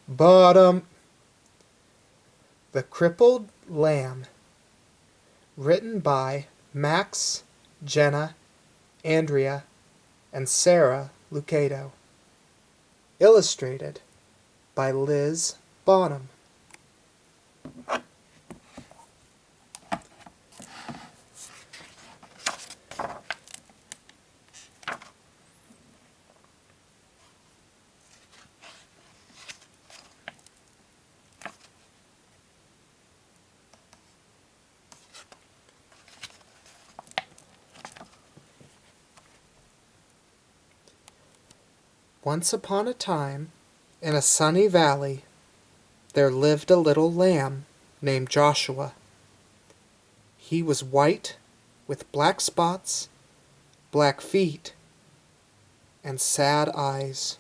Bottom. The Crippled Lamb. Written by Max, Jenna, Andrea, and Sara Lucado. Illustrated by Liz Bonham. Once upon a time, in a sunny valley, there lived a little lamb named Joshua. He was white, with black spots, black feet, and sad eyes.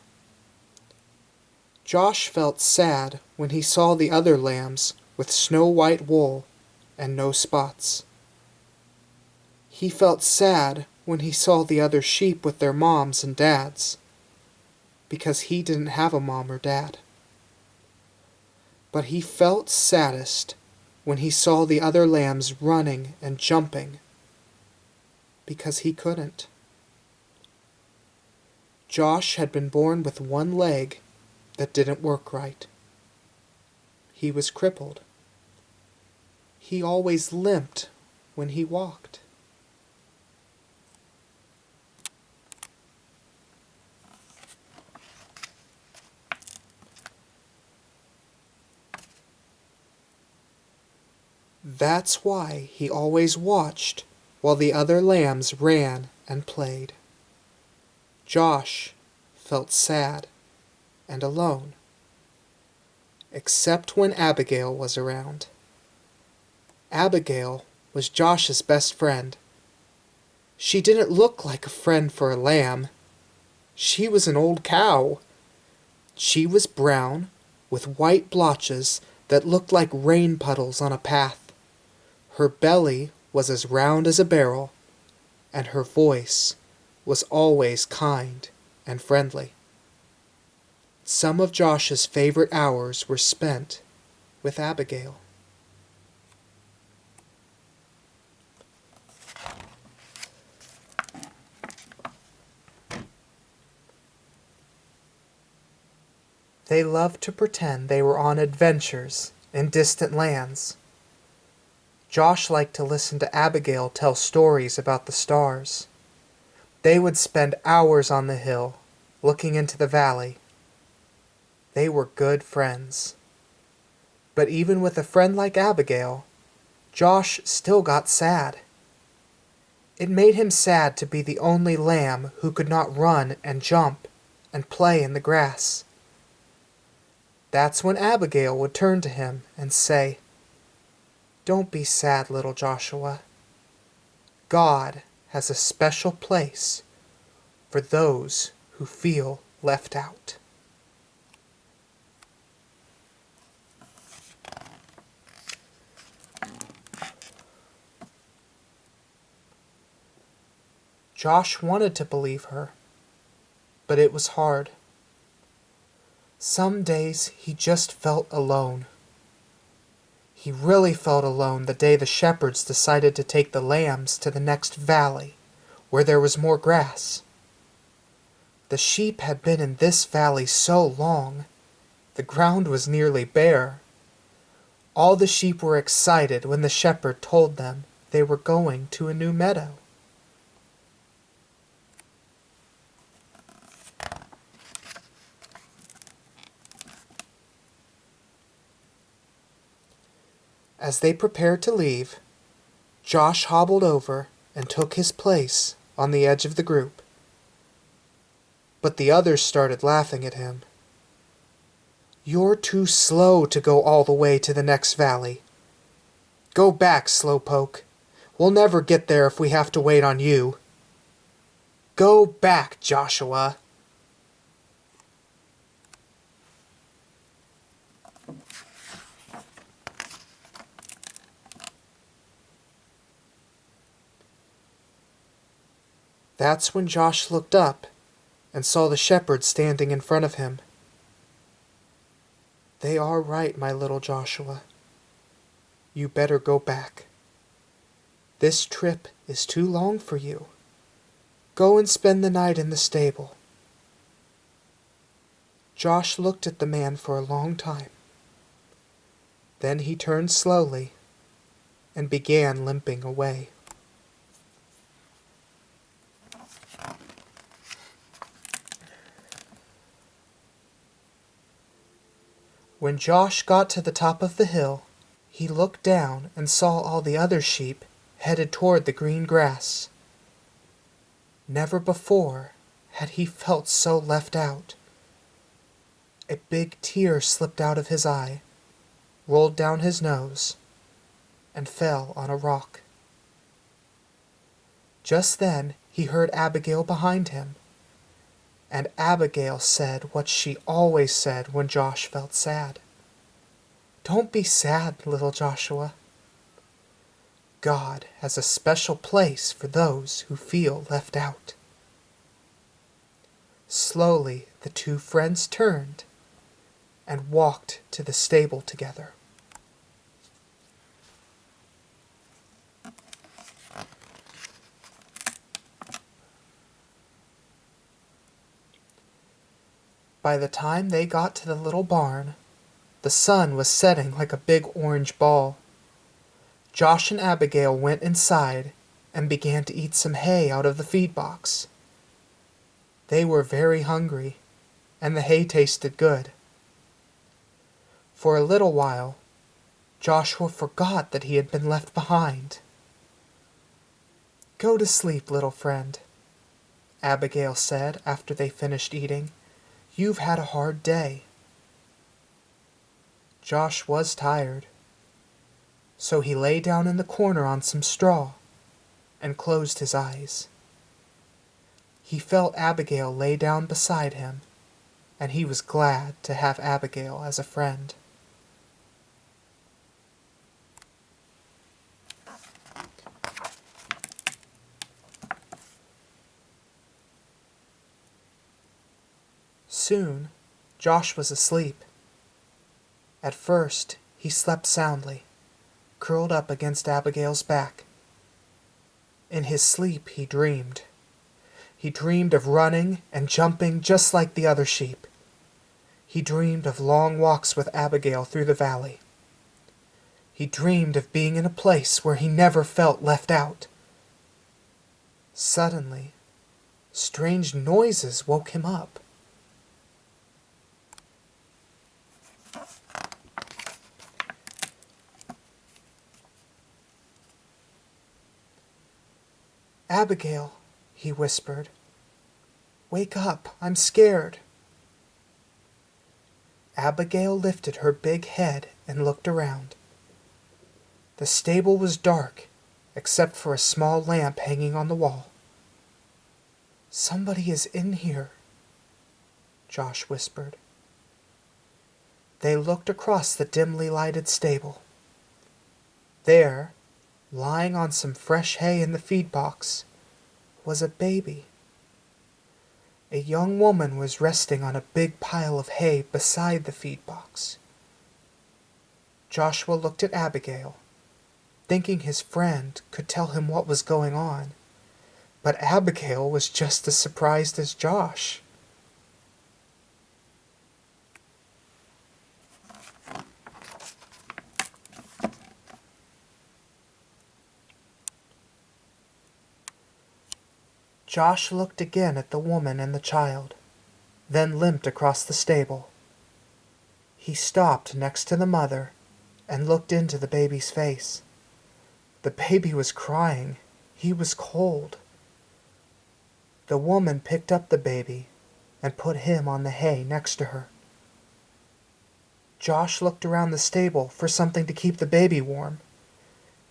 Josh felt sad when he saw the other lambs with snow-white wool and no spots. He felt sad when he saw the other sheep with their moms and dads, because he didn't have a mom or dad. But he felt saddest when he saw the other lambs running and jumping, because he couldn't. Josh had been born with one leg that didn't work right. He was crippled. He always limped when he walked. That's why he always watched while the other lambs ran and played. Josh felt sad and alone, except when Abigail was around. Abigail was Josh's best friend. She didn't look like a friend for a lamb. She was an old cow. She was brown, with white blotches that looked like rain puddles on a path. Her belly was as round as a barrel, and her voice was always kind and friendly. Some of Josh's favorite hours were spent with Abigail. They loved to pretend they were on adventures in distant lands. Josh liked to listen to Abigail tell stories about the stars. They would spend hours on the hill, looking into the valley. They were good friends. But even with a friend like Abigail, Josh still got sad. It made him sad to be the only lamb who could not run and jump and play in the grass. That's when Abigail would turn to him and say, "Don't be sad, little Joshua. God has a special place for those who feel left out." Josh wanted to believe her, but it was hard. Some days he just felt alone. He really felt alone the day the shepherds decided to take the lambs to the next valley, where there was more grass. The sheep had been in this valley so long, the ground was nearly bare. All the sheep were excited when the shepherd told them they were going to a new meadow. As they prepared to leave, Josh hobbled over and took his place on the edge of the group. But the others started laughing at him. "You're too slow to go all the way to the next valley. Go back, slowpoke. We'll never get there if we have to wait on you. Go back, Joshua. That's when Josh looked up and saw the shepherd standing in front of him. They are right, my little Joshua. You better go back. This trip is too long for you. Go and spend the night in the stable. Josh looked at the man for a long time. Then he turned slowly and began limping away. When Josh got to the top of the hill, he looked down and saw all the other sheep headed toward the green grass. Never before had he felt so left out. A big tear slipped out of his eye, rolled down his nose, and fell on a rock. Just then he heard Abigail behind him, and Abigail said what she always said when Josh felt sad. Don't be sad, little Joshua. God has a special place for those who feel left out. Slowly the two friends turned and walked to the stable together. By the time they got to the little barn, the sun was setting like a big orange ball. Josh and Abigail went inside and began to eat some hay out of the feed box. They were very hungry, and the hay tasted good. For a little while, Joshua forgot that he had been left behind. Go to sleep, little friend, Abigail said after they finished eating. You've had a hard day. Josh was tired, so he lay down in the corner on some straw and closed his eyes. He felt Abigail lay down beside him, and he was glad to have Abigail as a friend. Soon, Josh was asleep. At first, he slept soundly, curled up against Abigail's back. In his sleep, he dreamed. He dreamed of running and jumping just like the other sheep. He dreamed of long walks with Abigail through the valley. He dreamed of being in a place where he never felt left out. Suddenly, strange noises woke him up. Abigail, he whispered. Wake up, I'm scared. Abigail lifted her big head and looked around. The stable was dark, except for a small lamp hanging on the wall. Somebody is in here, Josh whispered. They looked across the dimly lighted stable. There, lying on some fresh hay in the feed box, was a baby. A young woman was resting on a big pile of hay beside the feed box. Joshua looked at Abigail, thinking his friend could tell him what was going on, but Abigail was just as surprised as Josh. Josh looked again at the woman and the child, then limped across the stable. He stopped next to the mother and looked into the baby's face. The baby was crying. He was cold. The woman picked up the baby and put him on the hay next to her. Josh looked around the stable for something to keep the baby warm.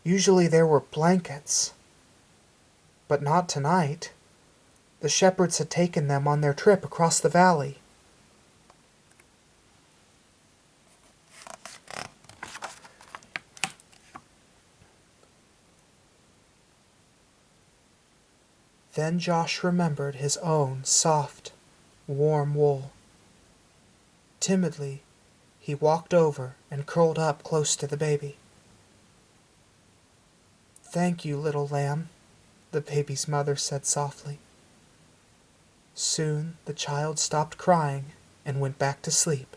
Usually there were blankets, but not tonight. The shepherds had taken them on their trip across the valley. Then Josh remembered his own soft, warm wool. Timidly, he walked over and curled up close to the baby. "Thank you, little lamb," the baby's mother said softly. Soon the child stopped crying and went back to sleep.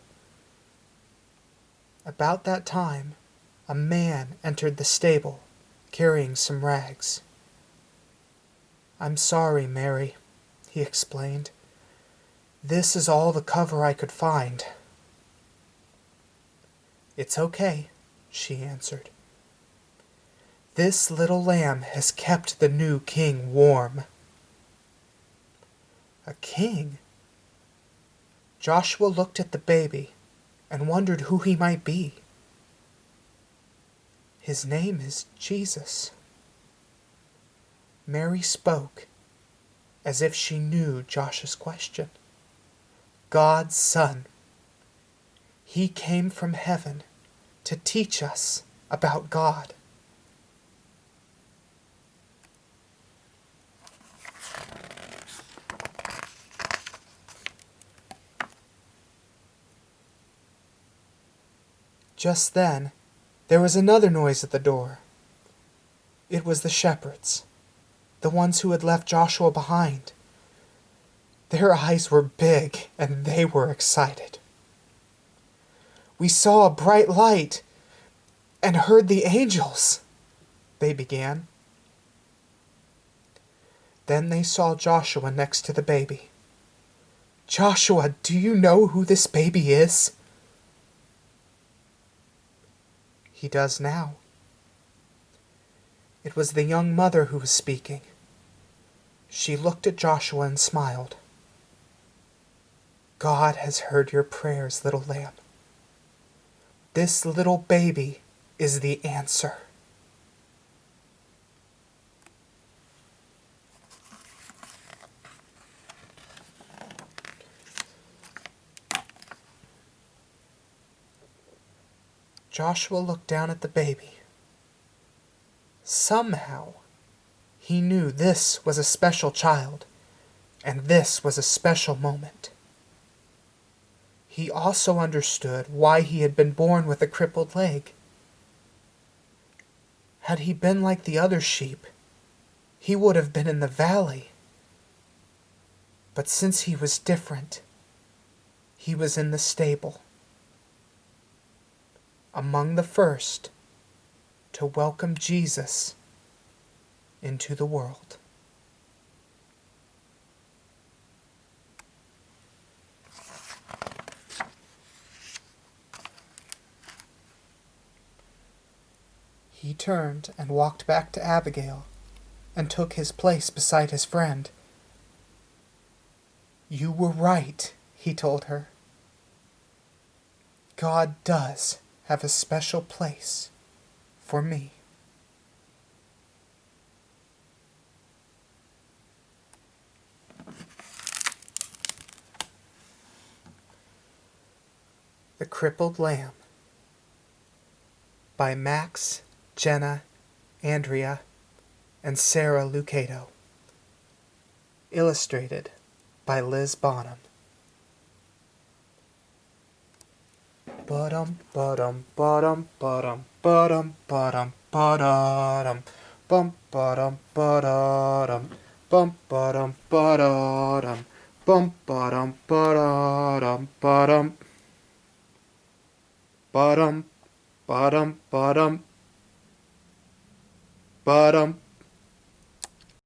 About that time, a man entered the stable, carrying some rags. "I'm sorry, Mary," he explained. "This is all the cover I could find." "It's okay," she answered. "This little lamb has kept the new king warm." A king? Joshua looked at the baby and wondered who he might be. "His name is Jesus." Mary spoke as if she knew Josh's question. "God's Son. He came from heaven to teach us about God." Just then, there was another noise at the door. It was the shepherds, the ones who had left Joshua behind. Their eyes were big and they were excited. "We saw a bright light and heard the angels," they began. Then they saw Joshua next to the baby. "Joshua, do you know who this baby is?" He does now. It was the young mother who was speaking. She looked at Joshua and smiled. "God has heard your prayers, little lamb. This little baby is the answer." Joshua looked down at the baby. Somehow, he knew this was a special child, and this was a special moment. He also understood why he had been born with a crippled leg. Had he been like the other sheep, he would have been in the valley. But since he was different, he was in the stable, among the first to welcome Jesus into the world. He turned and walked back to Abigail and took his place beside his friend. "You were right," he told her. "God does have a special place for me." The Crippled Lamb by Max, Jenna, Andrea, and Sara Lucado. Illustrated by Liz Bonham. Ba-dum, ba-dum, ba-dum, ba-dum, ba-dum, ba-dum, ba-da-dum, bum, ba-dum, ba-da-dum, bum, ba-dum, ba-da-dum, bum, ba-dum, ba-da-dum, ba-dum, ba-dum, ba-dum, ba-dum, ba-dum.